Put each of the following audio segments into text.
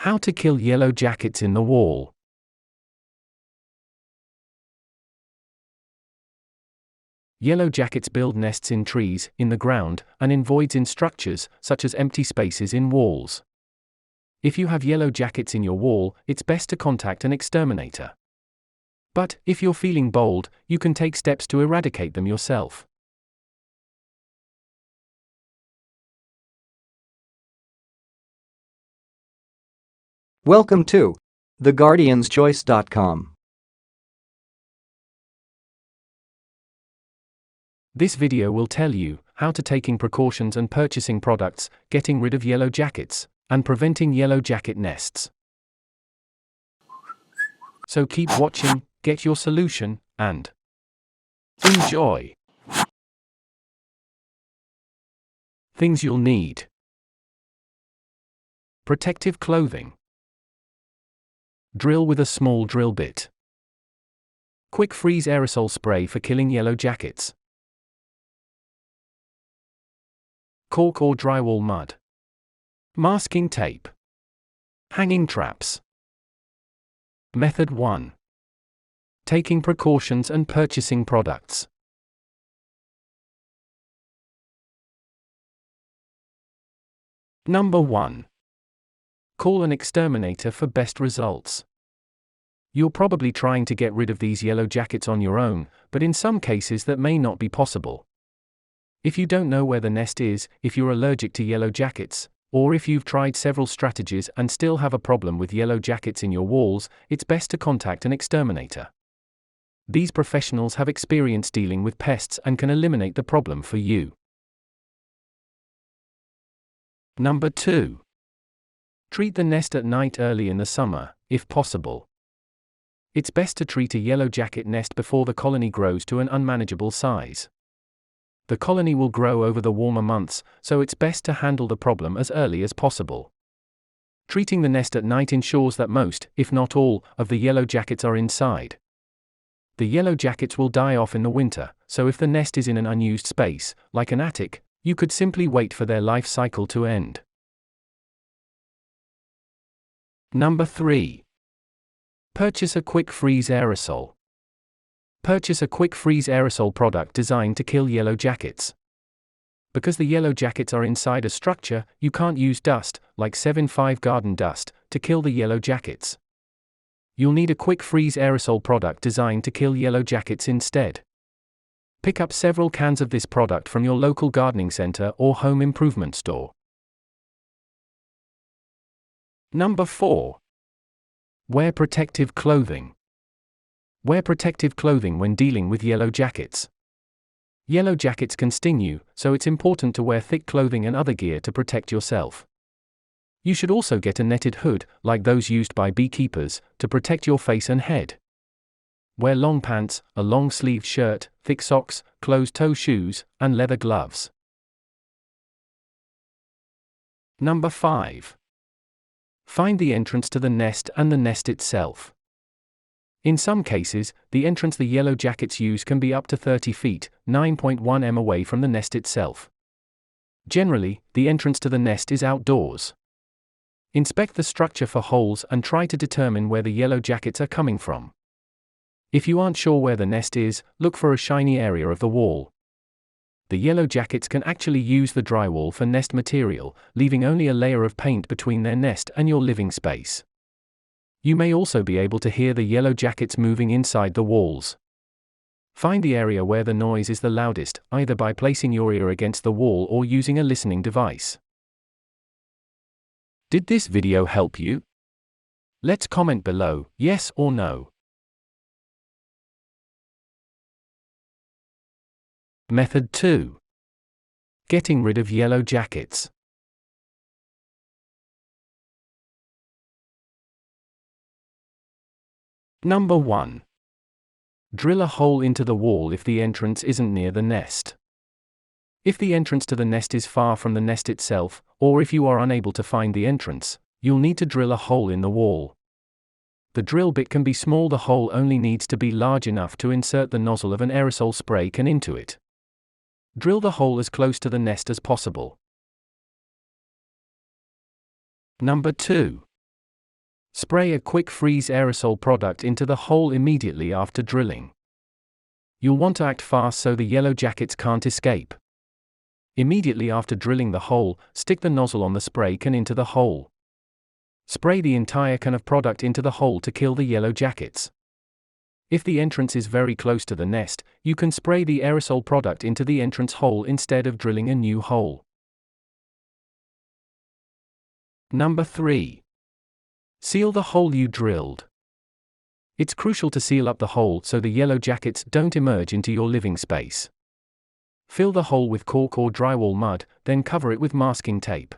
How to kill yellow jackets in the wall. Yellow jackets build nests in trees, in the ground, and in voids in structures, such as empty spaces in walls. If you have yellow jackets in your wall, it's best to contact an exterminator. But, if you're feeling bold, you can take steps to eradicate them yourself. Welcome to 𝒖𝒂𝒏𝒏𝒆.com. This video will tell you how to taking precautions and purchasing products, getting rid of yellow jackets, and preventing yellow jacket nests. So keep watching, get your solution, and enjoy. Things you'll need: protective clothing, drill with a small drill bit, 𝒄𝒏𝒏𝒆 aerosol spray for killing yellow jackets, cork or drywall mud, masking tape, hanging traps. Method 1. Taking precautions and purchasing products. Number 1. Call an exterminator for best results. You're probably trying to get rid of these yellow jackets on your own, but in some cases that may not be possible. If you don't know where the nest is, if you're allergic to yellow jackets, or if you've tried several strategies and still have a problem with yellow jackets in your walls, it's best to contact an exterminator. These professionals have experience dealing with pests and can eliminate the problem for you. Number 2. Treat the nest at night early in the summer, if possible. It's best to treat a yellow jacket nest before the colony grows to an unmanageable size. The colony will grow over the warmer months, so it's best to handle the problem as early as possible. Treating the nest at night ensures that most, if not all, of the yellow jackets are inside. The yellow jackets will die off in the winter, so if the nest is in an unused space, like an attic, you could simply wait for their life cycle to end. Number 3. Purchase a 𝒄𝒏𝒏𝒆 aerosol. Purchase a 𝒄𝒏𝒏𝒆 aerosol product designed to kill yellow jackets. Because the yellow jackets are inside a structure, you can't use dust, like 𝒍𝒐𝒗𝒆 garden dust, to kill the yellow jackets. You'll need a 𝒄𝒏𝒏𝒆 aerosol product designed to kill yellow jackets instead. Pick up several cans of this product from your local gardening center or home improvement store. Number 4. Wear protective clothing. Wear protective clothing when dealing with yellow jackets. Yellow jackets can sting you, so it's important to wear thick clothing and other gear to protect yourself. You should also get a netted hood, like those used by beekeepers, to protect your face and head. Wear long pants, a long-sleeved shirt, thick socks, closed-toe shoes, and leather gloves. Number 5. Find the entrance to the nest and the nest itself. In some cases, the entrance the yellow jackets use can be up to 30 feet, 9.1 m away from the nest itself. Generally, the entrance to the nest is outdoors. Inspect the structure for holes and try to determine where the yellow jackets are coming from. If you aren't sure where the nest is, look for a shiny area of the wall. The yellow jackets can actually use the drywall for nest material, leaving only a layer of paint between their nest and your living space. You may also be able to hear the yellow jackets moving inside the walls. Find the area where the noise is the loudest, either by placing your ear against the wall or using a listening device. Did this video help you? Let's comment below, yes or no. Method 2. Getting rid of yellow jackets. Number 1. Drill a hole into the wall if the entrance isn't near the nest. If the entrance to the nest is far from the nest itself, or if you are unable to find the entrance, you'll need to drill a hole in the wall. The drill bit can be small, the hole only needs to be large enough to insert the nozzle of an aerosol spray can into it. Drill the hole as close to the nest as possible. Number 2. Spray a quick freeze aerosol product into the hole immediately after drilling. You'll want to act fast so the yellow jackets can't escape. Immediately after drilling the hole, stick the nozzle on the spray can into the hole. Spray the entire can of product into the hole to kill the yellow jackets. If the entrance is very close to the nest, you can spray the aerosol product into the entrance hole instead of drilling a new hole. Number 3. Seal the hole you drilled. It's crucial to seal up the hole so the yellow jackets don't emerge into your living space. Fill the hole with cork or drywall mud, then cover it with masking tape.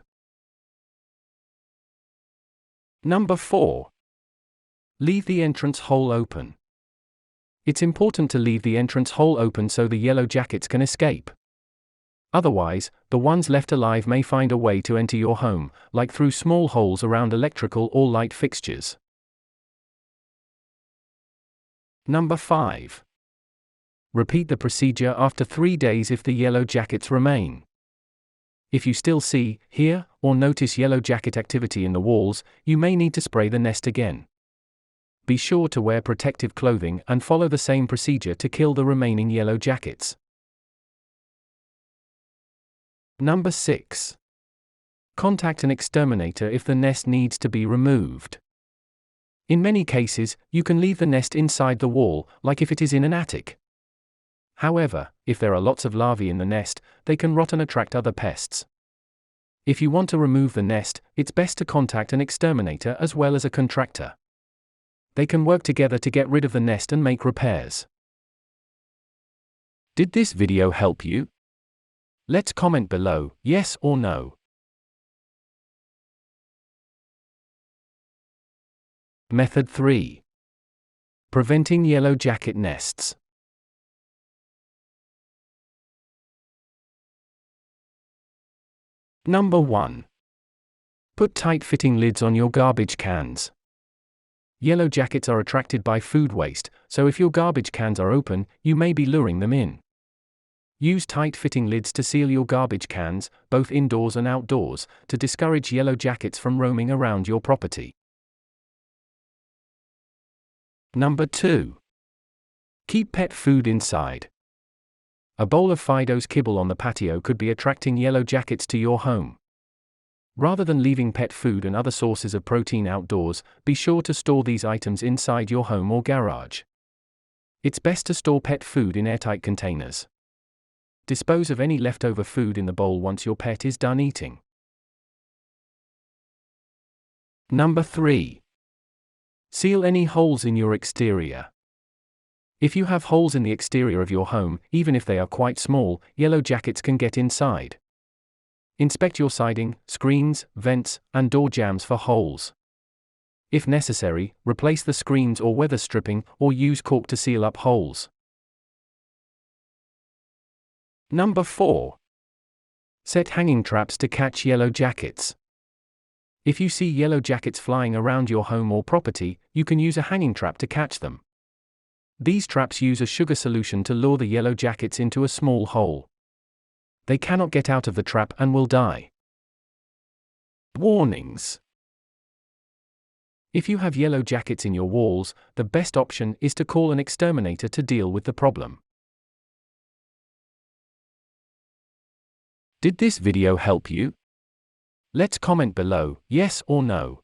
Number 4. Leave the entrance hole open. It's important to leave the entrance hole open so the yellow jackets can escape. Otherwise, the ones left alive may find a way to enter your home, like through small holes around electrical or light fixtures. Number 5. Repeat the procedure after 3 days if the yellow jackets remain. If you still see, hear, or notice yellow jacket activity in the walls, you may need to spray the nest again. Be sure to wear protective clothing and follow the same procedure to kill the remaining yellow jackets. Number 6. Contact an exterminator if the nest needs to be removed. In many cases, you can leave the nest inside the wall, like if it is in an attic. However, if there are lots of larvae in the nest, they can rot and attract other pests. If you want to remove the nest, it's best to contact an exterminator as well as a contractor. They can work together to get rid of the nest and make repairs. Did this video help you? Let's comment below, yes or no. Method 3. Preventing yellow jacket nests. Number 1. Put tight-fitting lids on your garbage cans. Yellow jackets are attracted by food waste, so if your garbage cans are open, you may be luring them in. Use tight-fitting lids to seal your garbage cans, both indoors and outdoors, to discourage yellow jackets from roaming around your property. Number 2. Keep pet food inside. A bowl of Fido's kibble on the patio could be attracting yellow jackets to your home. Rather than leaving pet food and other sources of protein outdoors, be sure to store these items inside your home or garage. It's best to store pet food in airtight containers. Dispose of any leftover food in the bowl once your pet is done eating. Number 3. Seal any holes in your exterior. If you have holes in the exterior of your home, even if they are quite small, yellow jackets can get inside. Inspect your siding, screens, vents, and door jambs for holes. If necessary, replace the screens or weather stripping, or use caulk to seal up holes. Number 4. Set hanging traps to catch yellow jackets. If you see yellow jackets flying around your home or property, you can use a hanging trap to catch them. These traps use a sugar solution to lure the yellow jackets into a small hole. They cannot get out of the trap and will die. Warnings. If you have yellow jackets in your walls, the best option is to call an exterminator to deal with the problem. Did this video help you? Let's comment below, yes or no.